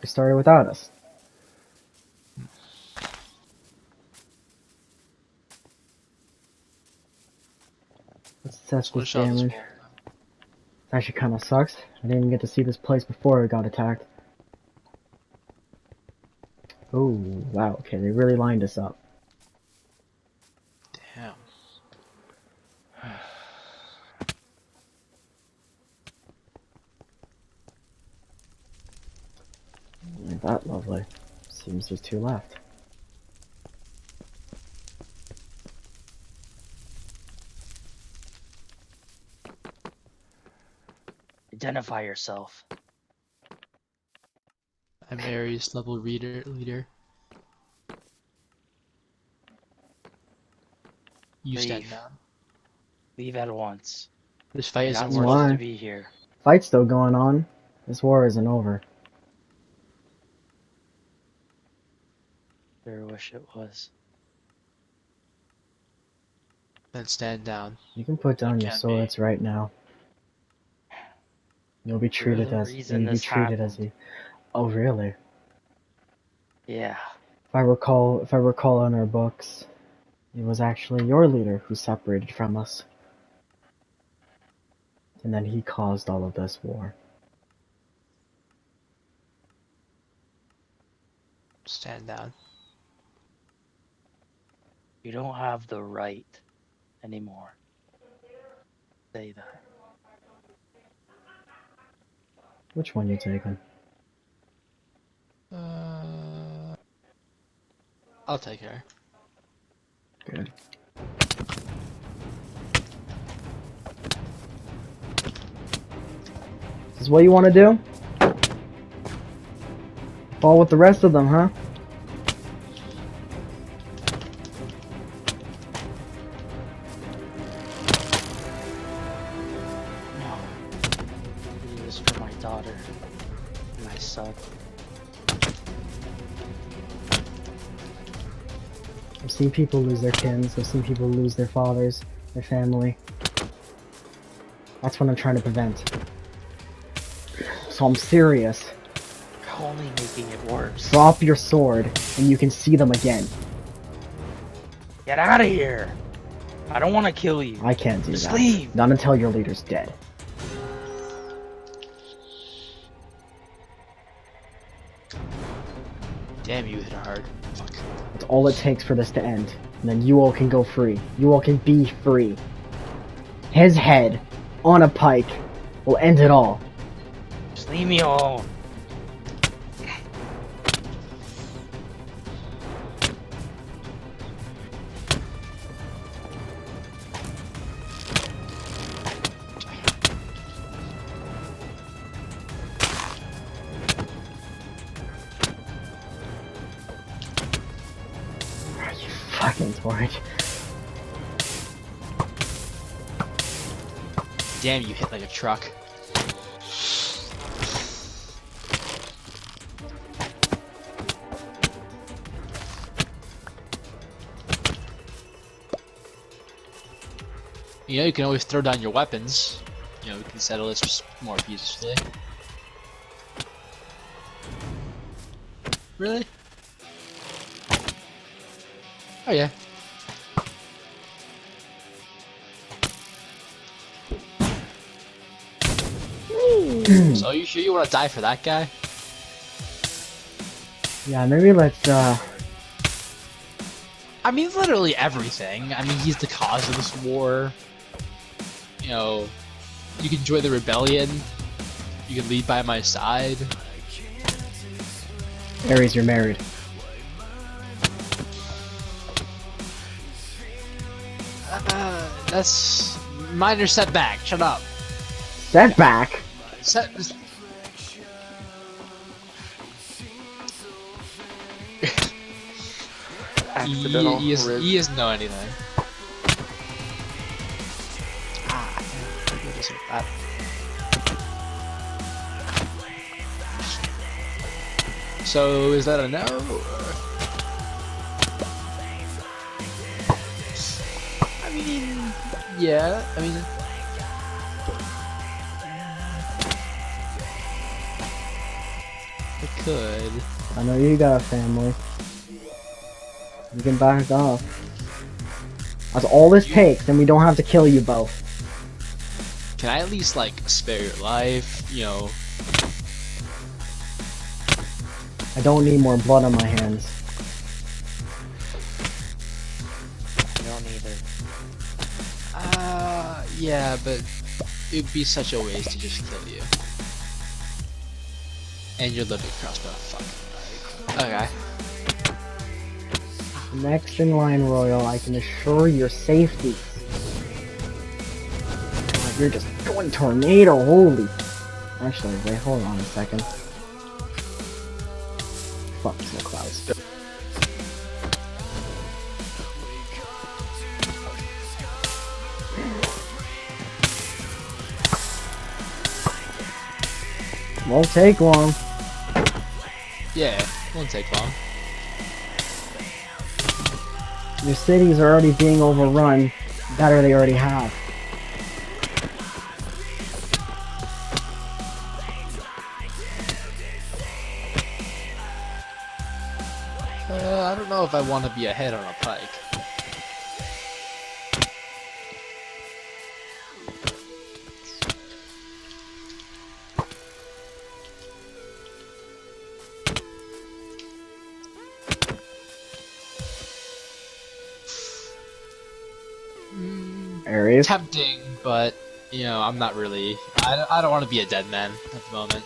probably started without us. Let's test this damage. It actually kind of sucks. I didn't even get to see this place before it got attacked. Oh, wow, okay, they really lined us up. Damn. Ain't that lovely. Seems there's 2 left. Identify yourself. I'm Ares, level leader. You stand Leave. down. Leave at once. This fight You're isn't not worth supposed Why? to be here. Fight's still going on. This war isn't over. Sure wish it was. Then stand down. You can put down your can't swords right now. You'll be treated the as reason you'll be this treated as happened. a. Oh really? Yeah. If I recall in our books, it was actually your leader who separated from us. And then he caused all of this war. Stand down. You don't have the right anymore. Say that. Which one you taking? I'll take her. Good. This is what you want to do? Fall with the rest of them, huh? No. I do this for my daughter. And my son. I've seen people lose their kins. I've seen people lose their fathers, their family. That's what I'm trying to prevent. So I'm serious. You're only making it worse. Drop your sword, and you can see them again. Get out of here! I don't want to kill you. I can't do Just that. leave. Not until your leader's dead. Damn, you hit hard. Fuck. That's all it takes for this to end. And then you all can go free. You all can be free. His head, on a pike, will end it all. Just leave me alone. You fucking torch. Damn, you hit like a truck. You know, you can always throw down your weapons. You know, we can settle this more peacefully. Really? Oh yeah. So are you sure you want to die for that guy? Yeah, maybe let's, I mean, literally everything. I mean, he's the cause of this war. You know, you can join the rebellion. You can lead by my side. Ares, you're married. That's minor setback. Shut up. Setback? Accidental He rib. doesn't know anything. Ah, damn, I just hit that. So is that a no? I mean, yeah. I mean, could. I know you got a family. You can back off. That's all this takes, and we don't have to kill you both. Can I at least, like, spare your life? You know, I don't need more blood on my hands. You don't need it. yeah, but it'd be such a waste to just kill you. And your little crossbow, fuck. Okay. Next in line, Royal, I can assure your safety. God, you're just going tornado, holy. Actually, wait, hold on a second. Fuck, no clouds. Won't take long. Yeah, won't take long. Your cities are already being overrun. That or they already have. I don't know if I want to be ahead on a pike. Ares. Tempting, but you know, I'm not really. I don't want to be a dead man at the moment.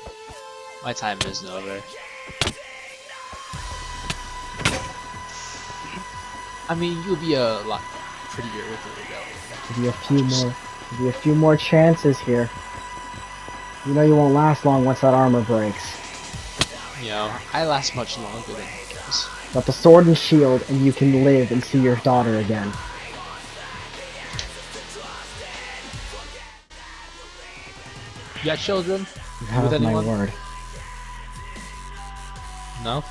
My time isn't over. I mean, you'll be a lot prettier with the rebellion. Give you a few more. Give you a few more chances here. You know you won't last long once that armor breaks. You know, I last much longer than he does. But the sword and shield, and you can live and see your daughter again. You got children? You have With my anyone? word. No?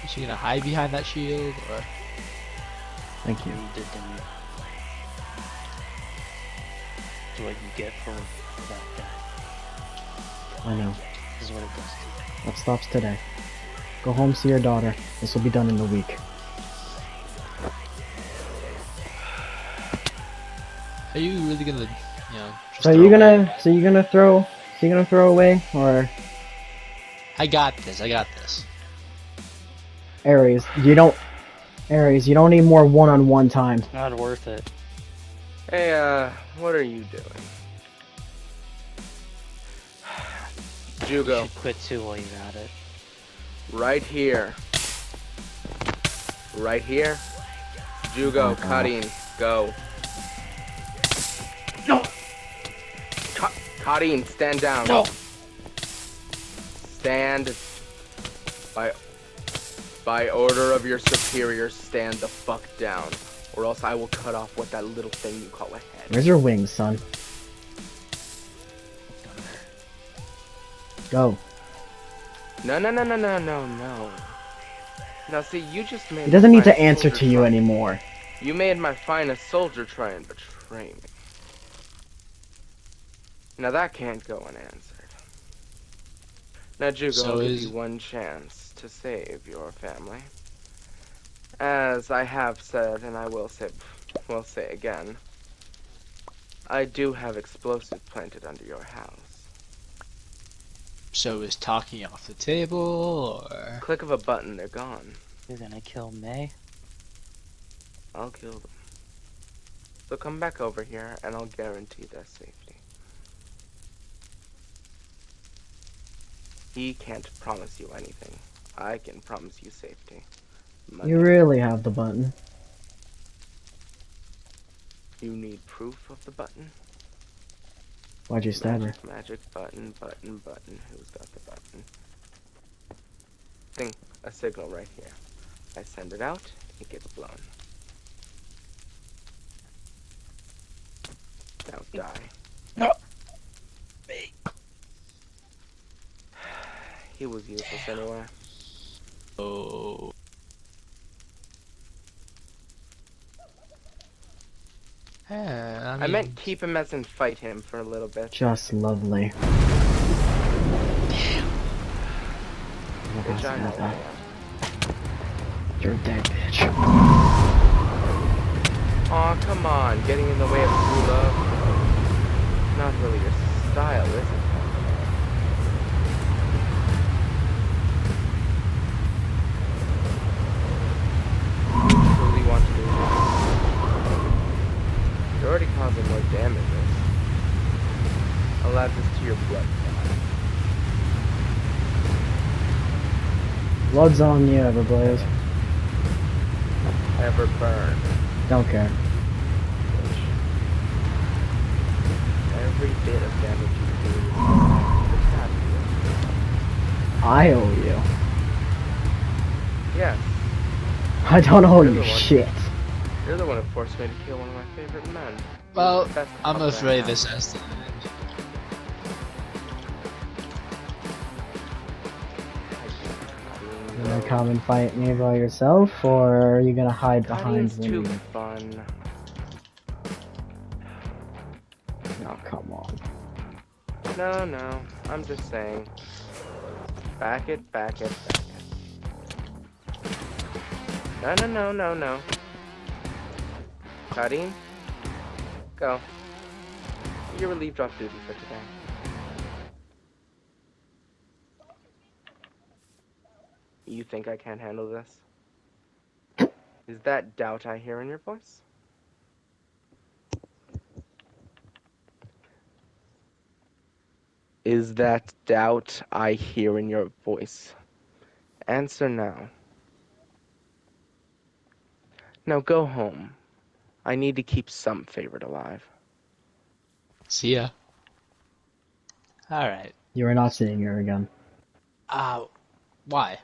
Is she gonna hide behind that shield, or? Thank you. You did, didn't you? It's what you get for that guy. I know. This is what it does to you. That stops today. Go home, see your daughter. This will be done in a week. Are you really gonna, you know? Just So throw you away? gonna throw away, or I got this. I got this. Ares? Ares, you don't need more one-on-one time. Not worth it. Hey, what are you doing? You Jugo, should quit too while you're at it. right here. Right here. Jugo, Fuck off. Karin, go. No! Karin, stand down. No! Stand. By order of your superiors, stand the fuck down. Or else I will cut off what that little thing you call a head. Where's your wings, son? Go. No. Now see, you just made He doesn't my need to finest answer soldier to you try- anymore. You made my finest soldier try and betray me. Now that can't go unanswered. Now Jugo, So I'll give is- you one chance to save your family. As I have said, and I will say again, I do have explosives planted under your house. So is talking off the table, or? Click of a button, they're gone. You're gonna kill May? I'll kill them. So come back over here, and I'll guarantee their safety. He can't promise you anything. I can promise you safety. Money. You really have the button. You need proof of the button? Why'd you stab her? Magic button. Who's got the button? Thing, a signal right here. I send it out, it gets blown. Now die. No. Me. He was useless anyway. Oh. Yeah, I meant keep him as in fight him for a little bit. Just lovely. Which I know I am. You're dead, bitch. Aw, come on, getting in the way of true love. Not really your style, is it? You truly want to do this? You're already causing more damage. I'll add this to your blood clot. Blood's on you, Everblaze. Ever burn. Don't care. Every bit of damage you do is happy. I owe you. Yes, I don't owe You're you the one. shit. you're the one who forced me to kill one of my favorite men. Well, The best I'm puppet I afraid have. this has to end. You gonna come and fight me by yourself, or are you gonna hide behind Fighting's too me? fun. Oh, come on. No, I'm just saying. Back it. No. Karim, go. You're relieved off duty for today. You think I can't handle this? Is that doubt I hear in your voice? Is that doubt I hear in your voice? Answer now. Now go home. I need to keep some favorite alive. See ya. Alright. You are not seeing her again. Why?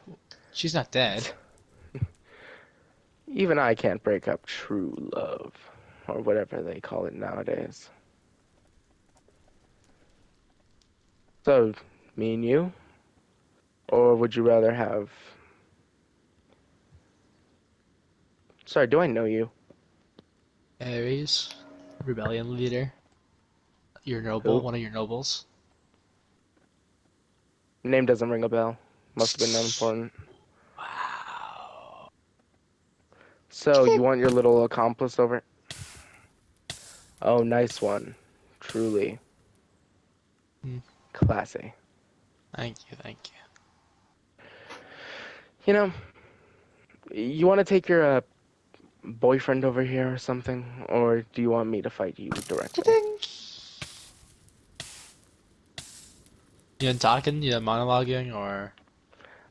She's not dead. Even I can't break up true love, or whatever they call it nowadays. So, me and you? Or would you rather have... Sorry, do I know you? Ares, rebellion leader. Your noble, Who? one of your nobles. Name doesn't ring a bell. Must have been unimportant. Wow. So, you want your little accomplice over? Oh, nice one. Truly. Hmm. Classy. Thank you. You know, you want to take your boyfriend over here or something? Or do you want me to fight you directly? You done talking? You done monologuing? Or...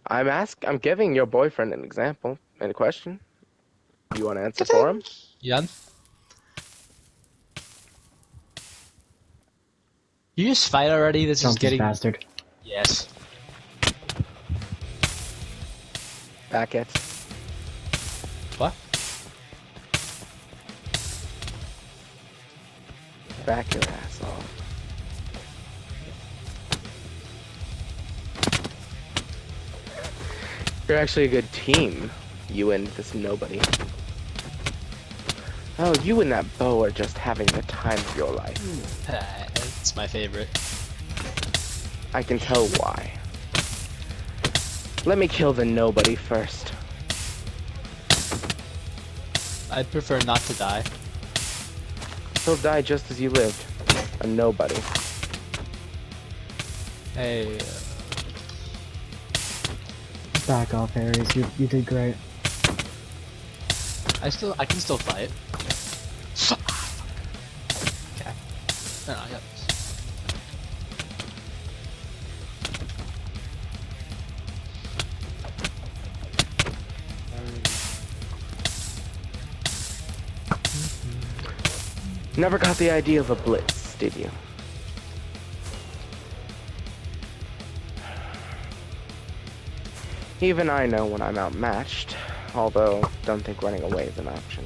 I'm giving your boyfriend an example and a question. You want to answer for him? You done? You just fight already? This is Jump this getting... bastard. Yes. Back it. What? Back your ass off. You're actually a good team, you and this nobody. Oh, you and that bow are just having the time of your life. It's my favorite. I can tell why. Let me kill the nobody first. I'd prefer not to die. He'll die just as you lived. A nobody. Hey, Back off, Ares. You did great. I can still fight. Okay. No, I got this. Never got the idea of a blitz, did you? Even I know when I'm outmatched, although don't think running away is an option.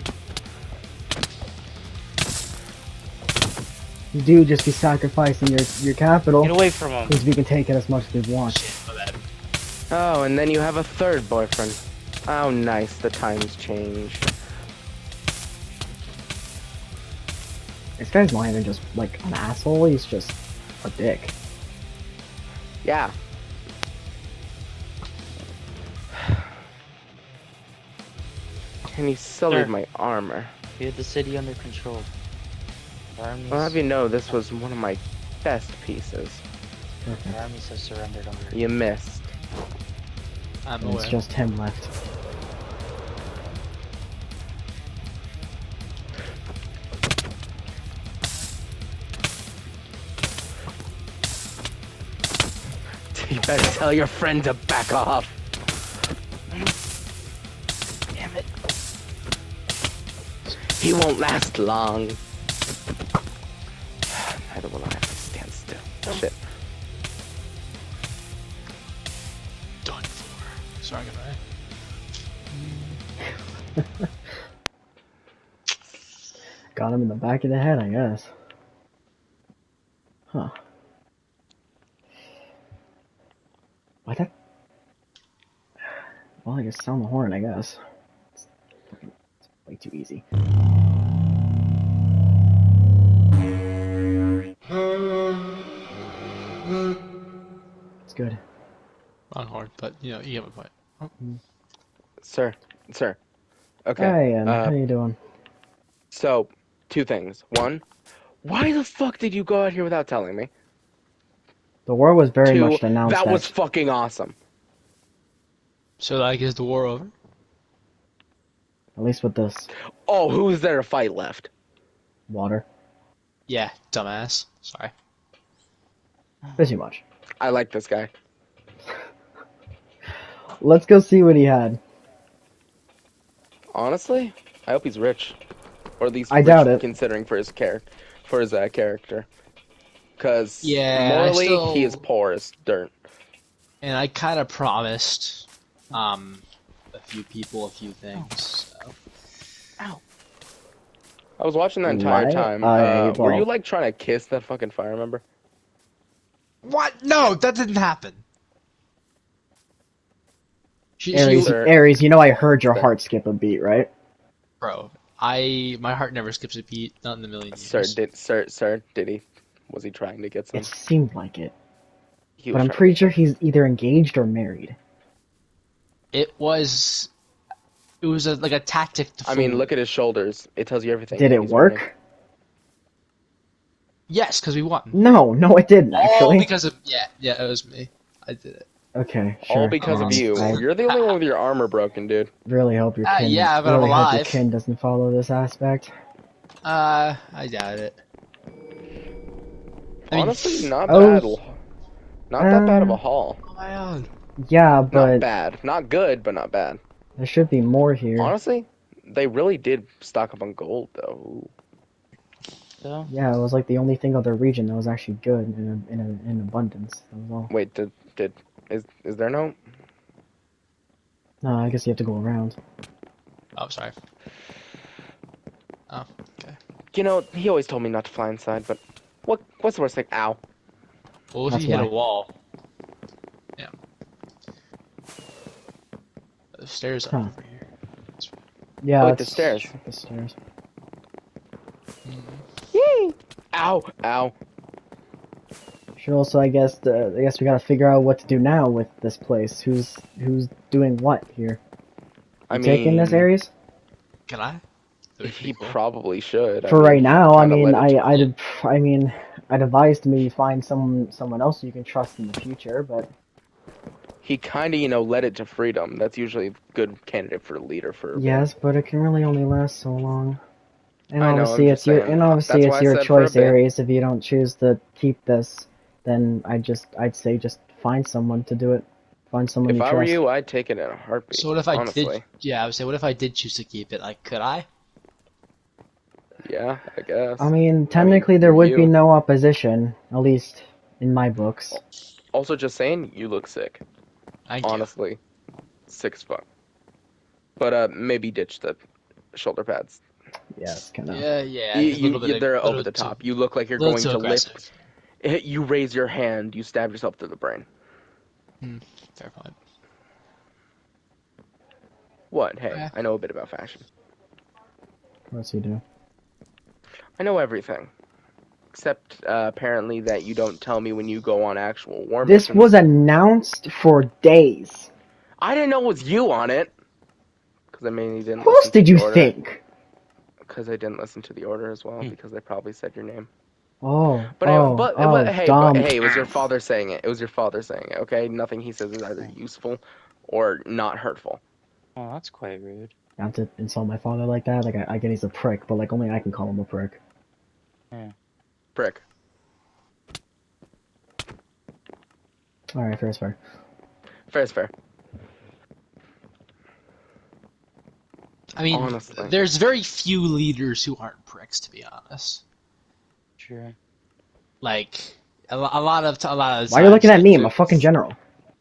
You do just be sacrificing your capital. Get away from him. Because we can take it as much as we want. Shit, my bad. Oh, and then you have a third boyfriend. Oh, nice. The times change. This guy's not even just like an asshole, he's just a dick. Yeah. And he sullied Sir. my armor. We had the city under control. Our armies, I'll have you know, this was one of my best pieces. Perfect. our armies have surrendered already. You missed. I'm And aware. it's just him left. You better tell your friend to back off. Damn it. He won't last long. Neither will I if I stand still. Shit. Done for. Sorry, goodbye. Got him in the back of the head, I guess. Huh. Why that? Well, I guess sound the horn, I guess. It's way too easy. It's good. Wrong horn, but you know, you get my point. Oh, Sir. Okay. Hey, Ian, how you doing? So, two things. One, why the fuck did you go out here without telling me? The war was very Two, much announced that that was fucking awesome. so like, is the war over? at least with this Oh, who's there to fight left? water. Yeah, dumbass. Sorry. Pretty much. I like this guy. Let's go see what he had. Honestly, I hope he's rich, or at least I rich doubt it. considering for his character. Because Yeah, morally, I he is still- poor as dirt. And I kind of promised, a few people a few things. So. Ow. I was watching that entire Why? time. I- Were you well- like trying to kiss that fucking fire member? What? No, that didn't happen. Ares, Sir. Ares, you know I heard your Sir. heart skip a beat, right? Bro, my heart never skips a beat, not in a million years. Sir, did he? Was he trying to get some? It seemed like it. He But was I'm trying pretty to sure he's either engaged or married. It was like a tactic to I mean, fool. look at his shoulders. It tells you everything. Did it he's work? wearing. Yes, because we won. No, it didn't All actually. because of yeah, it was me. I did it. Okay, sure. All because of you. I You're the only one with your armor broken, dude. really hope your kin. yeah, but I'm really hope your alive. kin doesn't follow this aspect. I doubt it. I mean, Honestly, not Oh. bad. Not that bad of a haul. oh my god. Yeah, Not but bad. Not good, but not bad. there should be more here. Honestly, they really did stock up on gold, though. Ooh. So, Yeah, it was like the only thing of the region that was actually good in abundance. That was all. Wait, is there no? No, I guess you have to go around. Oh, sorry. Oh, okay. You know, he always told me not to fly inside, but what's the worst thing? Ow. Well, if That's you hit why. a wall. Yeah. The stairs Huh. are over here. Yeah, Oh, let's the stairs. check the stairs. Yay! Ow! Ow! Sure. Also, I guess we gotta figure out what to do now with this place. Who's doing what here? I You mean, taking this, Ares? Can I? That'd be he pretty cool. probably should. I For mean, right now, I kinda mean, let it- I'd advise to maybe find someone else you can trust in the future. But He kind of, led it to freedom. That's usually a good candidate for leader for. a bit. yes, but it can really only last so long. And I know, obviously, I'm it's just your saying. and obviously That's it's why I your said for a choice, bit. Ares. If you don't choose to keep this, then I'd say just find someone to do it. Find someone If you I were trust. you, I'd take it in a heartbeat. So what if I honestly. did? Yeah, I would say, what if I did choose to keep it? Like, could I? Yeah, I guess. I mean, technically there would be you. no opposition, at least in my books. Also, just saying, you look sick. Thank you. Honestly, sick as fuck. But maybe ditch the shoulder pads. Yeah, it's kind of. Yeah. A little bit. They're over little the too, top. You look like you're little going too to aggressive. lift. You raise your hand. You stab yourself through the brain. Fair point. What? Hey, Yeah. I know a bit about fashion. What's he do? I know everything. Except apparently that you don't tell me when you go on actual war This missions. was announced for days. I didn't know it was you on it. Because I mainly didn't Who else listen to did the you order. think? Because I didn't listen to the order as well. Hmm. Because they probably said your name. Oh, But dumb hey, it was your ass. father saying it. It was your father saying it. Okay, nothing he says is either useful or not hurtful. Well, that's quite rude. Not to insult my father like that. Like I get he's a prick, but like only I can call him a prick. Yeah. Prick. All right, fair is fair. Fair is fair. I mean, Honestly. there's very few leaders who aren't pricks, to be honest. Sure. Like a lot of Why are you looking at times, me? I'm a fucking general.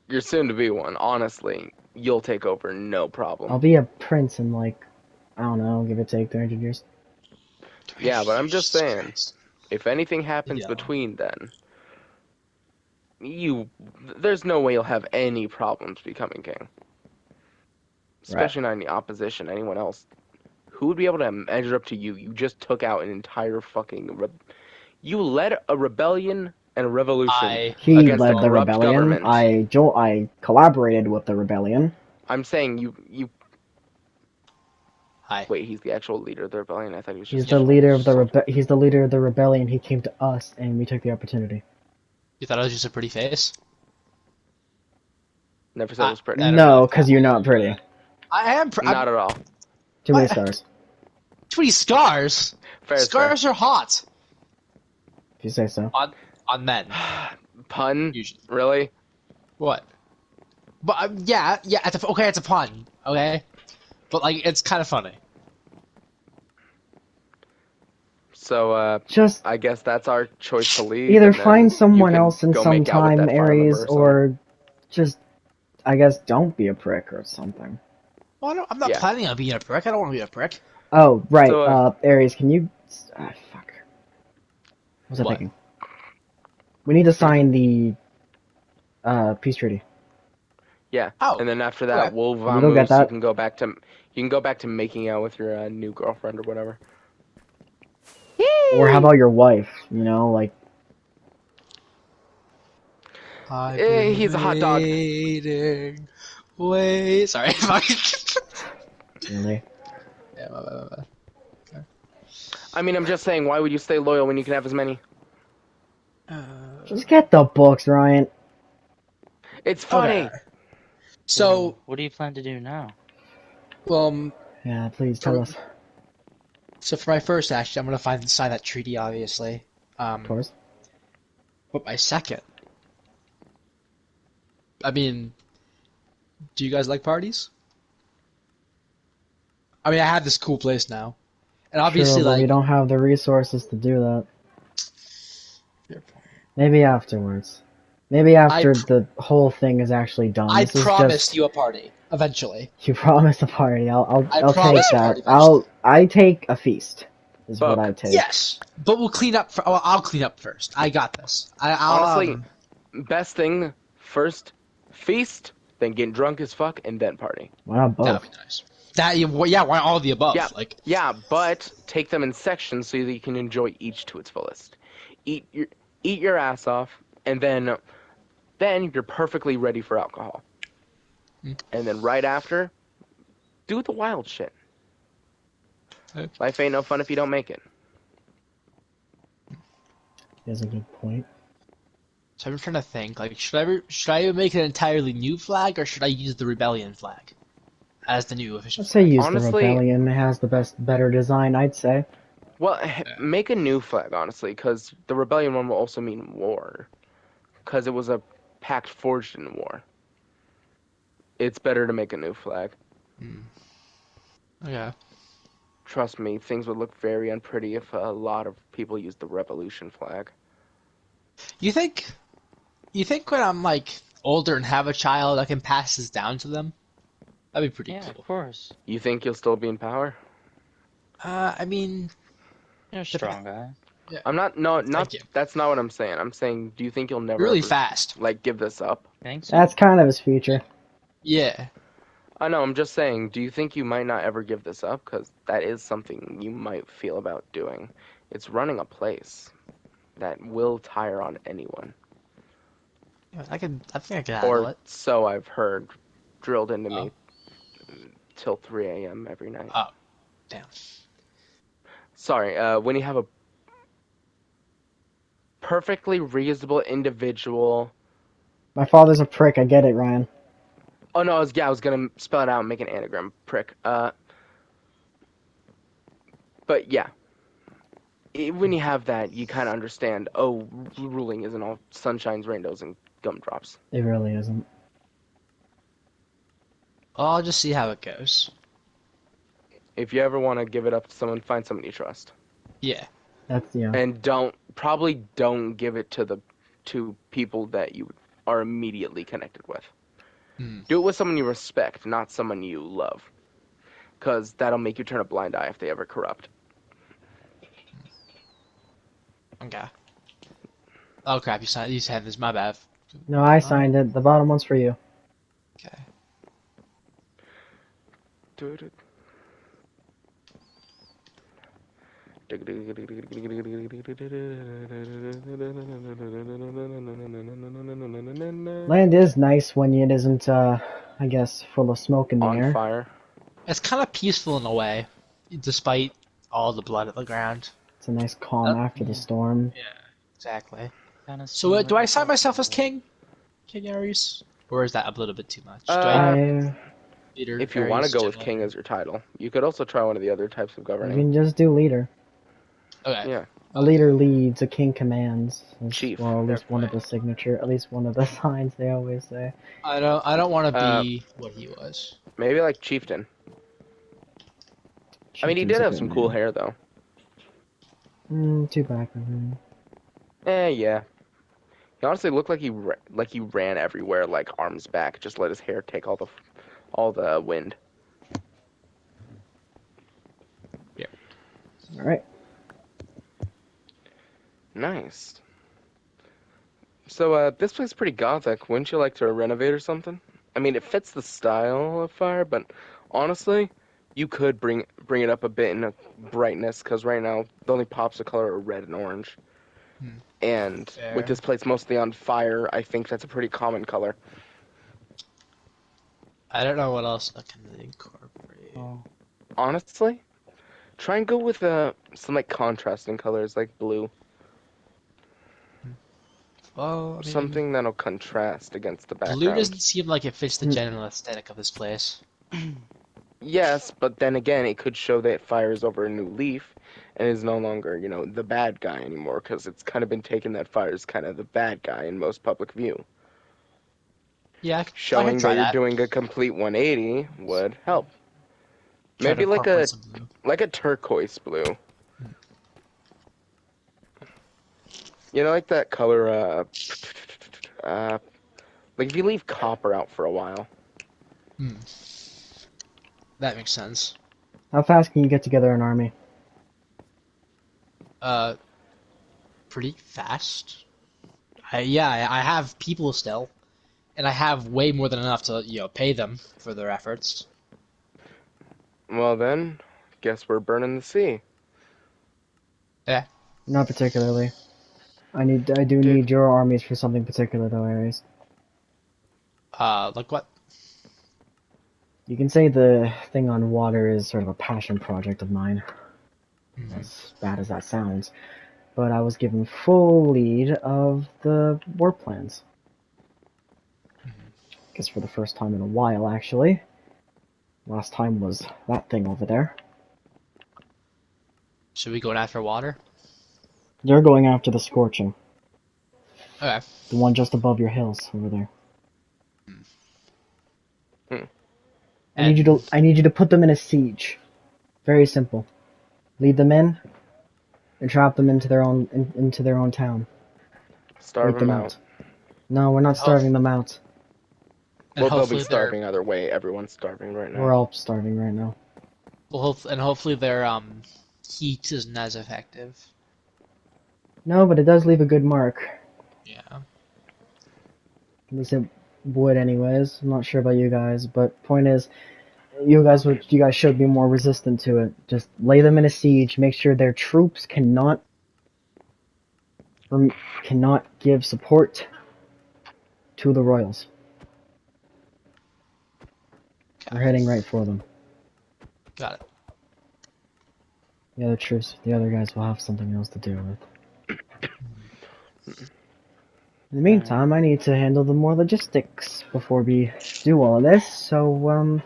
You're soon to be one. Honestly, you'll take over no problem. I'll be a prince in like, I don't know, give or take 300 years. Yeah, but I'm just Jesus saying, Christ. if anything happens Yeah. between then, there's no way you'll have any problems becoming king. Right. Especially not any opposition, anyone else. Who would be able to measure up to you? You just took out an entire fucking... You led a rebellion and a revolution He against a led the corrupt rebellion. government. I collaborated with the rebellion. I'm saying you... Hi. Wait, he's the actual leader of the rebellion? I thought he was He's just... the leader of the he's the leader of the rebellion. He came to us, and we took the opportunity. You thought I was just a pretty face? Never said it was pretty. I don't know. No, because you're not pretty. I am. Not at all. Too many What? scars. Too many scars. Fair is fair. Scars are hot If you say so. on men. Pun? Usually. Really? What? But yeah. Okay, it's a pun. Okay, but like it's kind of funny. So, Just I guess that's our choice to leave. either and then find you someone can else in go some make out with time, that file number Aries, or something. or just, I guess, don't be a prick or something. Well, I'm not Yeah. planning on being a prick. I don't want to be a prick. Oh, right. So, Aries, can you? Fuck. What was I What? thinking? We need to sign the peace treaty. Yeah. Oh, And then after that, okay. we'll Can you go get vamoose. You that? can go back to making out with your new girlfriend or whatever. Or how about your wife? You know, like I've been He's a hot dog. waiting. Wait. Sorry. Fuck. really. Yeah, my bad. I mean, I'm just saying, why would you stay loyal when you can have as many? Just get the books, Ryan. It's funny. Okay. So, what do you plan to do now? Yeah, please tell us. so for my first action, I'm gonna sign that treaty, obviously. Of course. But my second, I mean, do you guys like parties? I mean, I have this cool place now, and obviously, Sure, but we like, don't have the resources to do that. fair point. Maybe afterwards. Maybe after the whole thing is actually done. I This is promised just... you a party eventually. You promised a party. I'll I take promised a that. party eventually. I take a feast. Is what I Buck. take. Yes, but we'll clean up. I'll clean up first. I got this. I'll Honestly, best thing, first feast, then get drunk as fuck, and then party. Why not that both? would be nice. Yeah, why all of the above? Yeah, Like, yeah, but take them in sections so that you can enjoy each to its fullest. Eat your ass off, and then you're perfectly ready for alcohol. And then right after, do the wild shit. Okay. Life ain't no fun if you don't make it. That's a good point. so I'm trying to think. Like, should I make an entirely new flag, or should I use the rebellion flag as the new official Let's say flag? use Honestly- the rebellion. It has the better design, I'd say. Well, make a new flag, honestly, because the rebellion one will also mean war. Because it was a pact forged in war. It's better to make a new flag. Okay. Trust me, things would look very unpretty if a lot of people used the revolution flag. You think when I'm like older and have a child, I can pass this down to them? That'd be pretty Yeah, cool. of course. You think you'll still be in power? I mean, You're a strong guy. yeah, I'm not. No, not. thank you. That's not what I'm saying. I'm saying, do you think you'll never Really ever fast. like give this up? Think so? That's kind of his future. Yeah. I know. I'm just saying. Do you think you might not ever give this up? Because that is something you might feel about doing. It's running a place that will tire on anyone, I think I can handle or it. so I've heard, drilled into Oh, me till 3 a.m. every night. oh, damn. Sorry. When you have a perfectly reasonable individual. My father's a prick. I get it, Ryan. Oh no, I was gonna spell it out and make an anagram. Prick. But yeah, when you have that, you kind of understand. Oh, ruling isn't all sunshines, rainbows, and gumdrops. It really isn't. Well, I'll just see how it goes. If you ever want to give it up to someone, find someone you trust, Yeah. That's and don't give it to the two people that you are immediately connected with. Hmm. Do it with someone you respect, not someone you love, because that'll make you turn a blind eye if they ever corrupt. Okay. Oh crap! You said this. My bad. No, I signed it. The bottom one's for you. Okay. Land is nice when it isn't, I guess, full of smoke in the On air. fire. It's kind of peaceful in a way, despite all the blood at the ground. It's a nice calm after the Yeah. storm. Yeah. Exactly. Kinda So, do I similar sign to myself as Buffalo. king? King Ares? Or is that a little bit too much? Do I Uh, leader if you want to Ares go with generally? king as your title, you could also try one of the other types of You governing. can just do leader. Okay. Yeah, A leader leads, a king commands. chief. Well, at Fair least one of play. the signature, at least one of the signs they always say. I don't want to Uh, be what he was. maybe like chieftain. I mean, he Chieftain's did a have good some cool name. hair though. Too bad for him. Yeah. He honestly looked like he ran everywhere, like arms back. Just let his hair take all the wind. Yeah. Alright. Nice. So, this place is pretty gothic. Wouldn't you like to renovate or something? I mean, it fits the style of fire, but honestly, you could bring it up a bit in a brightness, because right now the only pops of color are red and orange. Hmm. And with Fair. this place mostly on fire, I think that's a pretty common color. I don't know what else I can incorporate. Oh. Honestly, try and go with some like contrasting colors, like blue. Well, I mean, Something that'll contrast against the blue background. doesn't seem like it fits the Hmm. general aesthetic of this place. Yes, but then again, it could show that it fires over a new leaf and is no longer, the bad guy anymore, because it's kind of been taken that fire is kind of the bad guy in most public view. Yeah, I could Showing that try you're that. doing a complete 180 would help. Try to Maybe like incorporate a some blue. like a turquoise blue. Like that color. Uh, like if you leave copper out for a while. Hmm. That makes sense. How fast can you get together an army? Uh, pretty fast. I have people still, and I have way more than enough to pay them for their efforts. Well then, guess we're burning the sea. Yeah. Not particularly. I do Dude, need your armies for something particular though, Ares. Like what? You can say the thing on water is sort of a passion project of mine, Mhm. as bad as that sounds. But I was given full lead of the war plans. Guess for the first time in a while, actually. Last time was that thing over there. Should we go after water? You're going after the Scorching, Okay. the one just above your hills over there. And I need you to put them in a siege. Very simple. Lead them in and trap them into their own town. starve Wait them them out. out. No, we're not hope starving them out. and Well, they'll be hopefully they're starving either way. Everyone's starving right We're now. all starving right now. Well, and hopefully their heat isn't as effective. No, but it does leave a good mark. Yeah. At least it would anyways. I'm not sure about you guys, but point is, you guys should be more resistant to it. Just lay them in a siege, make sure their troops cannot give support to the royals. We're Got it. heading right for them. Got it. The other guys will have something else to deal with. In the meantime, I need to handle the more logistics before we do all of this, so,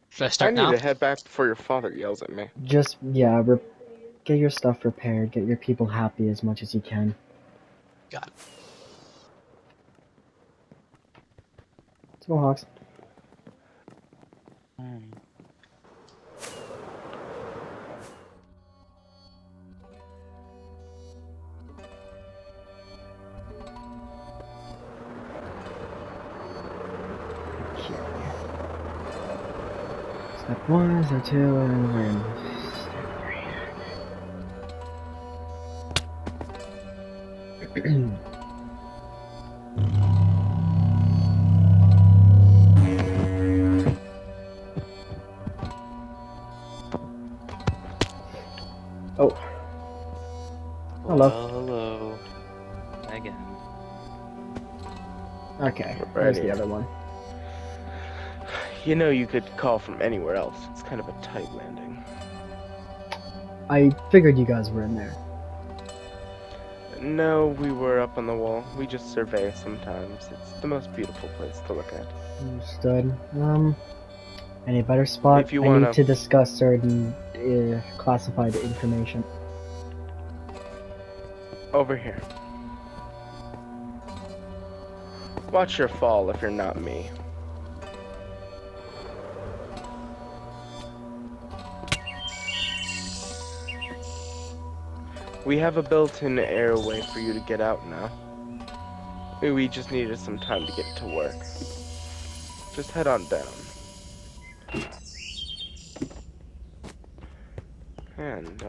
Should I I start need now? to head back before your father yells at me. just, yeah, get your stuff repaired, get your people happy as much as you can. Got it. Let's go, Hawks. Hmm. Okay. Step 1, step 2, and we're in step 3. Oh, hello. Well, hello. Again. Okay, Right there's the here. other one. You know you could call from anywhere else. It's kind of a tight landing. I figured you guys were in there. No, we were up on the wall. We just survey sometimes. It's the most beautiful place to look at. Understood. Any better spot? If you I need wanna- to discuss certain classified information. Over here. Watch your fall if you're not me. We have a built-in airway for you to get out now. We just needed some time to get it to work. Just head on down. And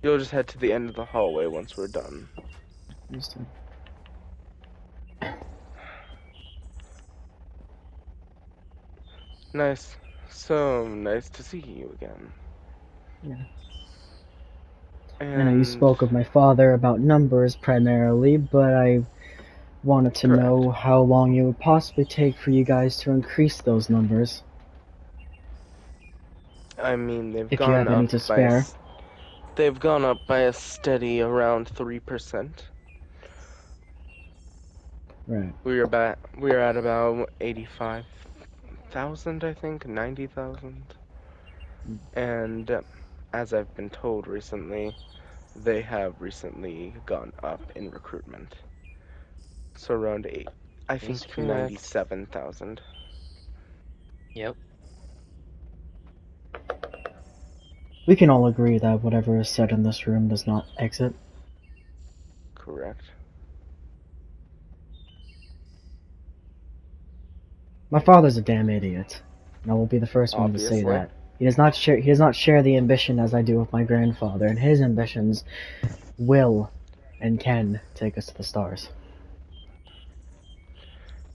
you'll just head to the end of the hallway once we're done. Understood. Nice. So nice to see you again. Yeah. And I know you spoke of my father about numbers primarily, but I wanted to Correct. know how long it would possibly take for you guys to increase those numbers, I mean, they've if you gone have any up to by spare. they've gone up by a steady around 3%. Right. We are at about 85,000, I think, 90,000. And as I've been told recently, they have recently gone up in recruitment. So around I He's think correct. 97,000. Yep. We can all agree that whatever is said in this room does not exit. Correct. My father's a damn idiot, and I will be the first one to say Obviously. that. He does not share the ambition as I do with my grandfather, and his ambitions will and can take us to the stars.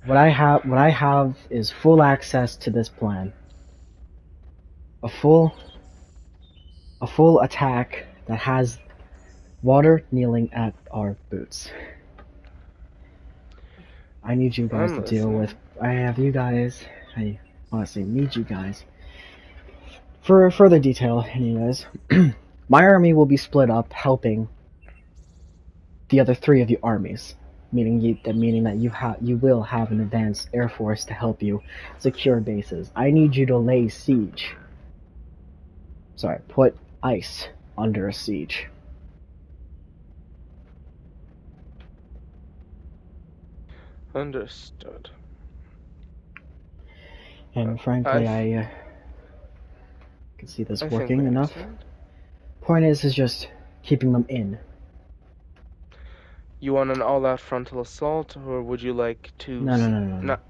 What I have is full access to this plan. A full attack that has water kneeling at our boots. I need you guys I'm to deal with. I honestly need you guys. For further detail, anyways, my army will be split up, helping the other three of your armies, meaning that you will have an advanced air force to help you secure bases. I need you to lay siege. Sorry, put ice under a siege. Understood. And frankly, I I can see this think working we enough. understand. Point is just keeping them in. You want an all-out frontal assault, or would you like to... No. Not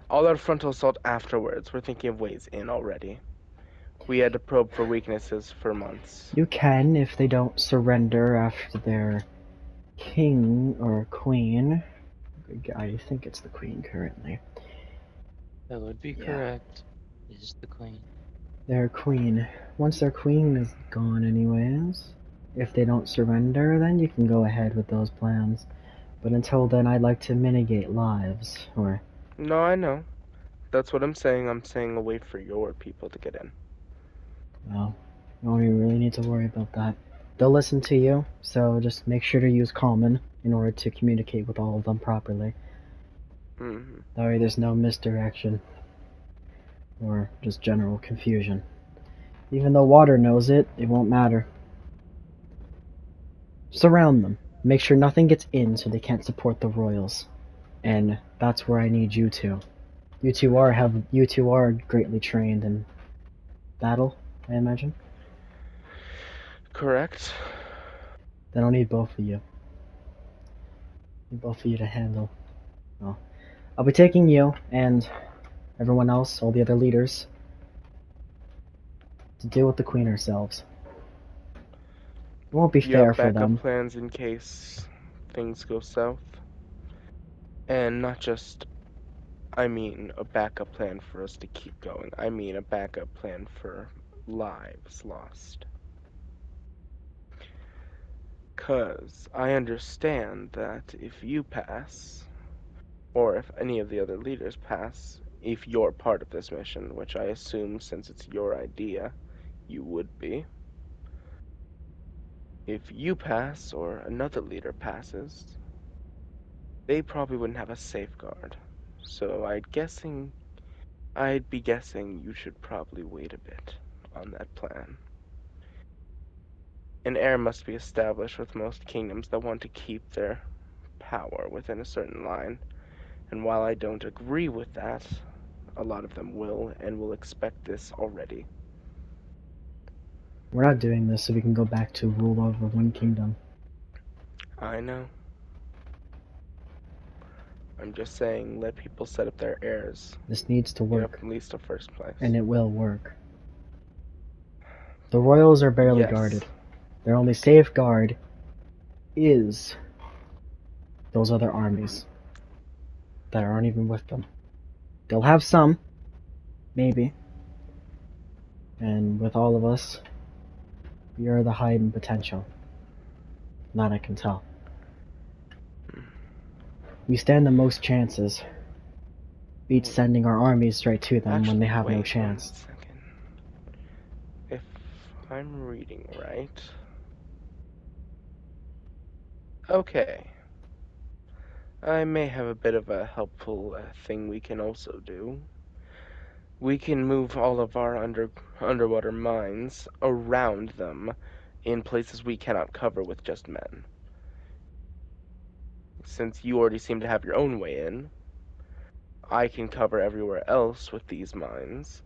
all-out frontal assault afterwards. We're thinking of ways in already. We had to probe for weaknesses for months. You can if they don't surrender after their king or queen. I think it's the queen currently. That would be Yeah. correct. Is the queen. Their queen. Once their queen is gone anyways, if they don't surrender, then you can go ahead with those plans. But until then, I'd like to mitigate lives, or... No, I know. That's what I'm saying. I'm saying a way for your people to get in. Well, no, you really need to worry about that. They'll listen to you, so just make sure to use common in order to communicate with all of them properly. Mm-hmm. That way there's no misdirection, or just general confusion. Even though water knows it, it won't matter. Surround them. Make sure nothing gets in so they can't support the royals. And that's where I need you two. You two are greatly trained in battle, I imagine. Correct. Then I'll need both of you. Need both of you to handle. Well, I'll be taking you and everyone else, all the other leaders, to deal with the queen herself. It won't be You fair have for backup them. plans in case things go south. And not just, I mean, a backup plan for us to keep going. I mean a backup plan for lives lost. 'Cause I understand that if you pass, or if any of the other leaders pass, if you're part of this mission, which I assume since it's your idea, you would be. If you pass, or another leader passes, they probably wouldn't have a safeguard. So I'd be guessing you should probably wait a bit on that plan. An heir must be established with most kingdoms that want to keep their power within a certain line. And while I don't agree with that, a lot of them will, and will expect this already. We're not doing this so we can go back to rule over one kingdom. I know. I'm just saying, let people set up their heirs This needs to in work, at least a first place. and it will work. The royals are barely Yes. guarded. Their only safeguard is those other armies that aren't even with them. They'll have some, maybe. And with all of us, we are the hidden potential. That I can tell. We stand the most chances, beat sending our armies straight to them when they have Actually, no wait chance. 1 second. If I'm reading right... Okay. I may have a bit of a helpful thing we can also do. We can move all of our underwater mines around them in places we cannot cover with just men. Since you already seem to have your own way in, I can cover everywhere else with these mines,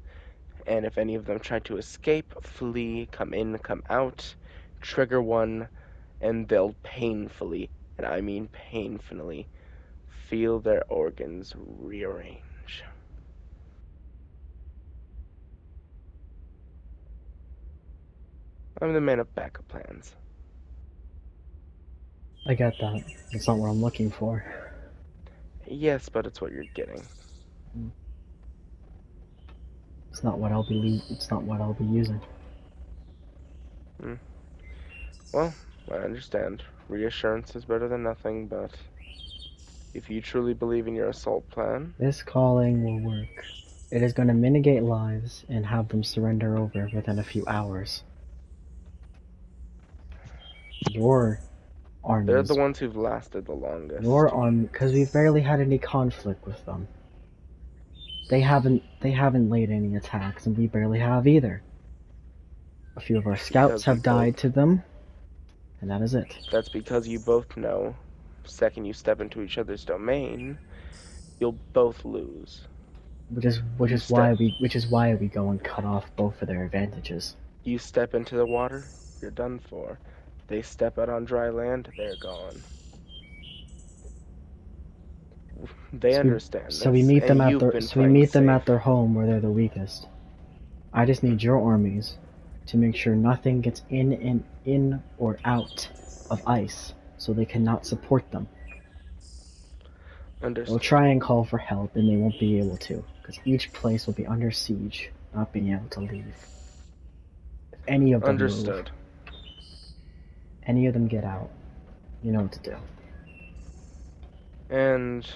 and if any of them try to escape, flee, come in, come out, trigger one, and they'll painfully, and I mean painfully, feel their organs rearrange. I'm the man of backup plans. I get that. That's not what I'm looking for. Yes, but it's what you're getting. It's not what I'll be. It's not what I'll be using. Well, I understand. Reassurance is better than nothing, but if you truly believe in your assault plan, This calling will work. It is going to mitigate lives and have them surrender over within a few hours. Your they're armies, the ones who've lasted the longest. because we've barely had any conflict with them. They haven't laid any attacks, and we barely have either. A few of our scouts Because we have died both, to them, and that is it. that's because you both know, second you step into each other's domain, you'll both lose. Which is You step, why we go and cut off both of their advantages. you step into the water, you're done for. They step out on dry land, they're gone. They understand So we this, meet them and at you've their been so we playing meet them at safe. their home where they're the weakest. I just need your armies to make sure nothing gets in or out of ice, so they cannot support them. They'll Understood. try and call for help, and they won't be able to, because each place will be under siege, not being able to leave. If any of them move, Understood. any of them get out, you know what to do. And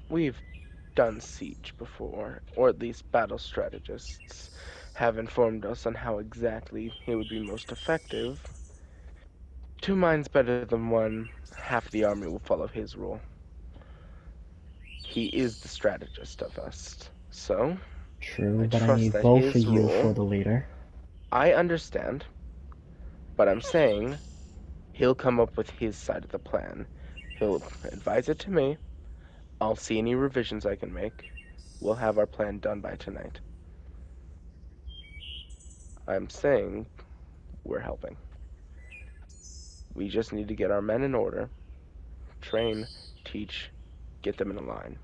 we've done siege before, or at least battle strategists have informed us on how exactly it would be most effective. Two minds better than one. Half the army will follow his rule. He is the strategist of us. So, True, I but I trust need that both of his you rule, for the leader. I understand, but I'm saying he'll come up with his side of the plan. He'll advise it to me. I'll see any revisions I can make. We'll have our plan done by tonight. I'm saying we're helping. We just need to get our men in order, train, teach, get them in a line.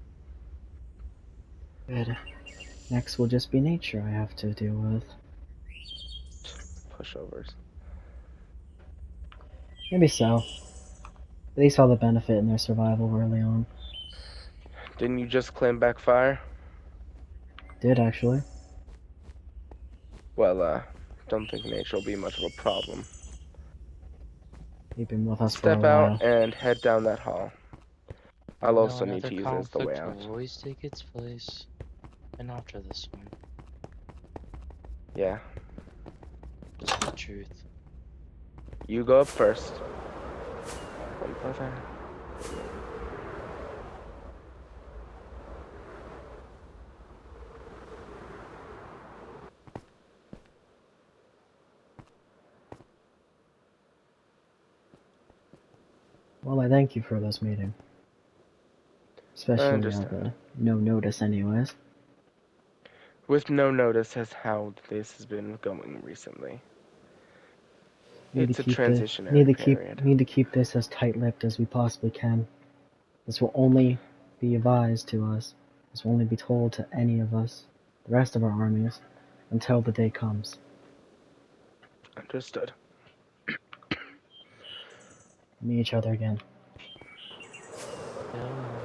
Good. Next will just be nature I have to deal with. Pushovers. Maybe so. They saw the benefit in their survival early on. Didn't you just claim back fire? Did actually. Well, don't think nature will be much of a problem. They've been with us for a Step out while. and head down that hall. I'll You know, also need another to use it as the way conflict out. will always take its place. And after this one, Yeah, just the truth. you go up first. One brother. Well, I thank you for this meeting. I Especially understand. no notice anyways. With no notice as how this has been going recently. It's a transitionary period. Need to keep this as tight-lipped as we possibly can. This will only be advised to us. This will only be told to any of us, the rest of our armies, until the day comes. Understood. Meet each other again. Farewell.